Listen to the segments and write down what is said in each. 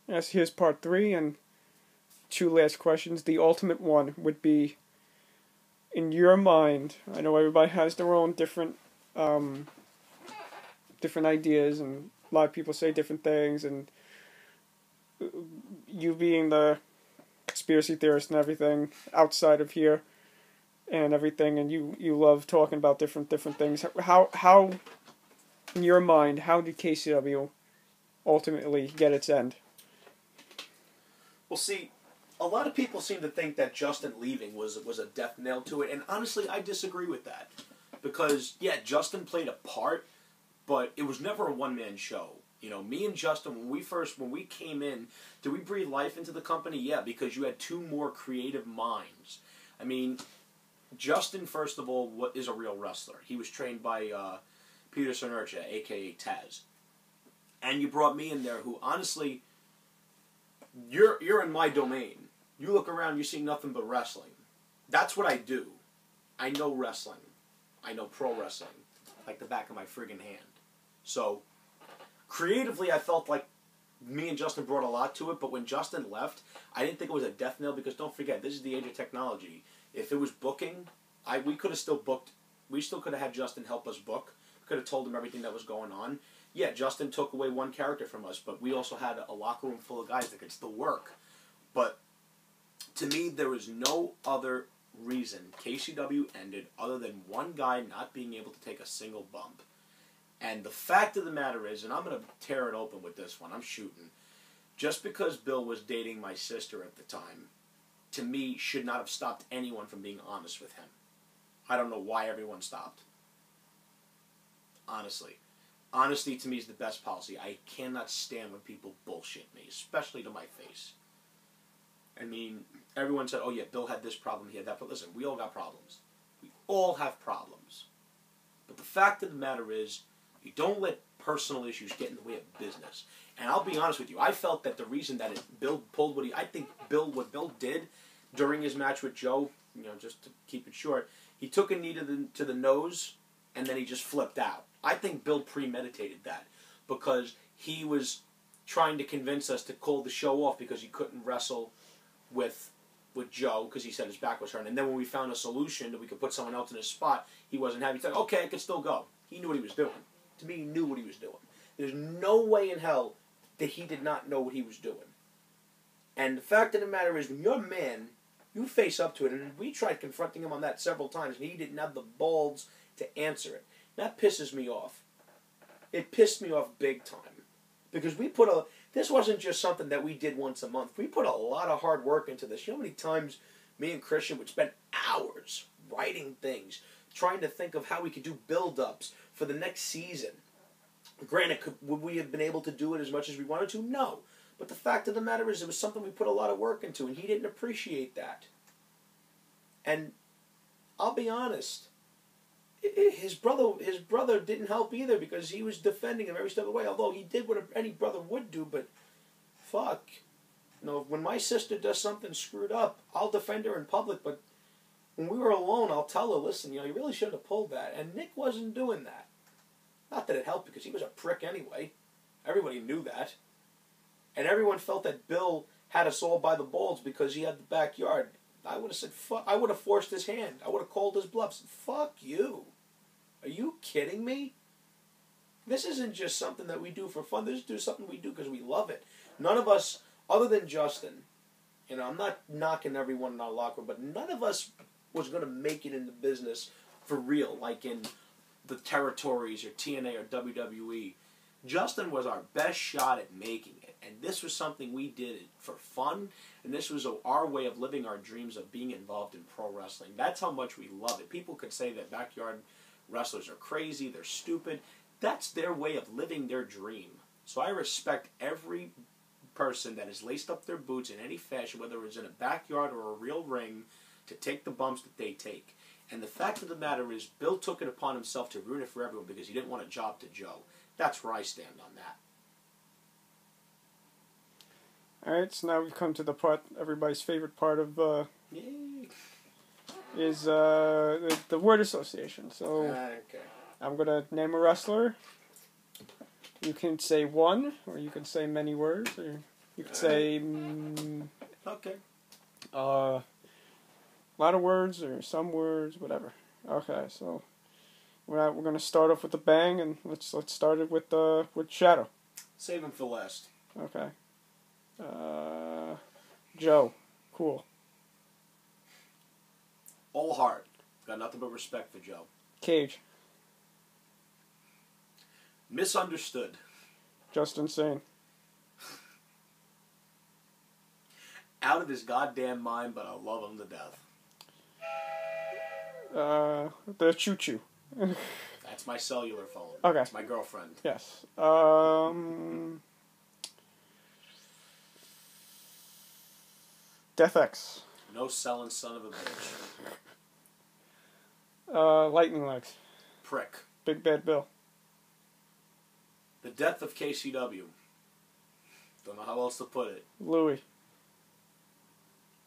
Yes, here's part 3 and 2 last questions. The ultimate one would be, in your mind, I know everybody has their own different ideas, and a lot of people say different things, and you being the conspiracy theorist and everything outside of here and everything, and you love talking about different things. How in your mind, how did KCW ultimately get its end? Well, see, a lot of people seem to think that Justin leaving was a death knell to it, and honestly, I disagree with that. Because, yeah, Justin played a part, but it was never a one-man show. You know, me and Justin, when we came in, did we breathe life into the company? Yeah, because you had two more creative minds. I mean, Justin, first of all, is a real wrestler. He was trained by Peter Sonercha, a.k.a. Taz. And you brought me in there who, honestly, you're in my domain. You look around, you see nothing but wrestling. That's what I do. I know wrestling. I know pro wrestling like the back of my friggin' hand. So, creatively, I felt like me and Justin brought a lot to it, but when Justin left, I didn't think it was a death knell because don't forget, this is the age of technology. If it was booking, we could have still booked, we still could have had Justin help us book. We could have told him everything that was going on. Yeah, Justin took away one character from us, but we also had a locker room full of guys that could still work. But to me, there was no other reason KCW ended other than one guy not being able to take a single bump. And the fact of the matter is, and I'm going to tear it open with this one, I'm shooting, just because Bill was dating my sister at the time, to me, should not have stopped anyone from being honest with him. I don't know why everyone stopped. Honestly. Honesty to me is the best policy. I cannot stand when people bullshit me, especially to my face. I mean, everyone said, oh yeah, Bill had this problem, he had that. But listen, we all got problems. We all have problems. But the fact of the matter is, you don't let personal issues get in the way of business. And I'll be honest with you, I felt that the reason that Bill pulled what Bill did during his match with Joe, you know, just to keep it short, he took a knee to the nose, and then he just flipped out. I think Bill premeditated that because he was trying to convince us to call the show off because he couldn't wrestle with Joe because he said his back was hurting. And then when we found a solution that we could put someone else in his spot, he wasn't happy. He said, okay, I could still go. He knew what he was doing. To me, he knew what he was doing. There's no way in hell that he did not know what he was doing. And the fact of the matter is, when you're a man, you face up to it. And we tried confronting him on that several times, and he didn't have the balls to answer it. That pisses me off. It pissed me off big time. Because this wasn't just something that we did once a month. We put a lot of hard work into this. You know how many times me and Christian would spend hours writing things, trying to think of how we could do build-ups for the next season. Granted, would we have been able to do it as much as we wanted to? No. But the fact of the matter is, it was something we put a lot of work into, and he didn't appreciate that. And I'll be honest, his brother didn't help either because he was defending him every step of the way, although he did what any brother would do, but fuck. You know, when my sister does something screwed up, I'll defend her in public, but when we were alone, I'll tell her, listen, you know, you really shouldn't have pulled that. And Nick wasn't doing that. Not that it helped because he was a prick anyway. Everybody knew that. And everyone felt that Bill had us all by the balls because he had the backyard. I would have said, fuck, I would have forced his hand. I would have called his bluffs. Fuck you. Are you kidding me? This isn't just something that we do for fun. This is something we do because we love it. None of us, other than Justin, you know, I'm not knocking everyone in our locker room, but none of us was going to make it in the business for real, like in the territories or TNA or WWE. Justin was our best shot at making it, and this was something we did for fun, and this was our way of living our dreams of being involved in pro wrestling. That's how much we love it. People could say that backyard wrestlers are crazy, they're stupid. That's their way of living their dream. So I respect every person that has laced up their boots in any fashion, whether it's in a backyard or a real ring, to take the bumps that they take. And the fact of the matter is, Bill took it upon himself to ruin it for everyone because he didn't want a job to Joe. That's where I stand on that. Alright, so now we've come to the part, everybody's favorite part of, is the word association. So, Okay. I'm going to name a wrestler. You can say one, or you can say many words. Or You could say Okay. a lot of words or some words, whatever. Okay, so we're gonna start off with a bang, and let's start it with Shadow. Save him for last. Okay. Joe. Cool. All heart. Got nothing but respect for Joe. Cage. Misunderstood. Just insane. Out of his goddamn mind, but I love him to death. The Choo Choo. That's my cellular phone. Okay. That's my girlfriend. Yes. Death X. No selling son of a bitch. Lightning Legs. Prick. Big Bad Bill. The death of KCW. Don't know how else to put it. Louis.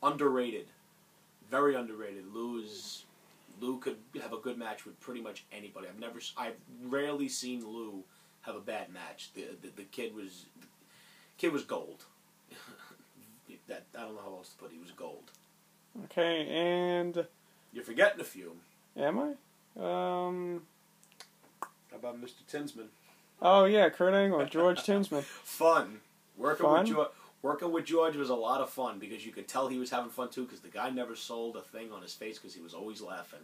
Underrated. Very underrated. Lou could have a good match with pretty much anybody. I've rarely seen Lou have a bad match. The kid was gold. I don't know how else to put it. He was gold. Okay, and You're forgetting a few. am I? How about Mr. Tinsman? Oh yeah, Kurt Angle, George Tinsman. Fun. Working Fun? with George was a lot of fun because you could tell he was having fun too because the guy never sold a thing on his face because he was always laughing.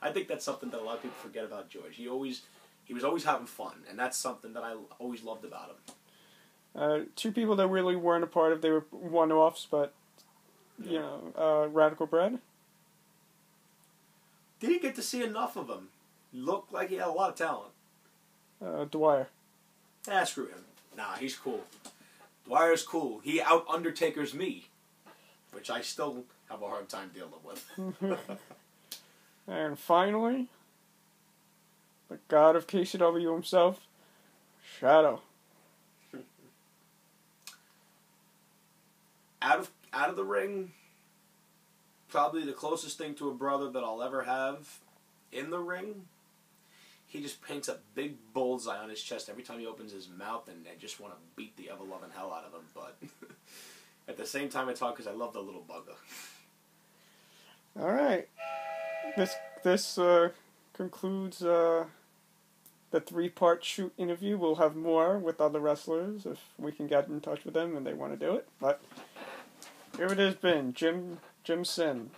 I think that's something that a lot of people forget about George. He was always having fun, and that's something that I always loved about him. Two people that really weren't a part of, they were one-offs, but, you know, Radical Bread. Didn't get to see enough of him. Looked like he had a lot of talent. Dwyer. Screw him. Nah, he's cool. Dwyer's cool. He out-Undertakers me, which I still have a hard time dealing with. And finally, the god of KCW himself, Shadow. Out of the ring, probably the closest thing to a brother that I'll ever have in the ring. He just paints a big bullseye on his chest every time he opens his mouth, and I just want to beat the ever-loving hell out of him. But at the same time, it's hard because I love the little bugger. All right. This concludes the 3-part shoot interview. We'll have more with other wrestlers if we can get in touch with them and they want to do it. But here it has been, Jim Sinn.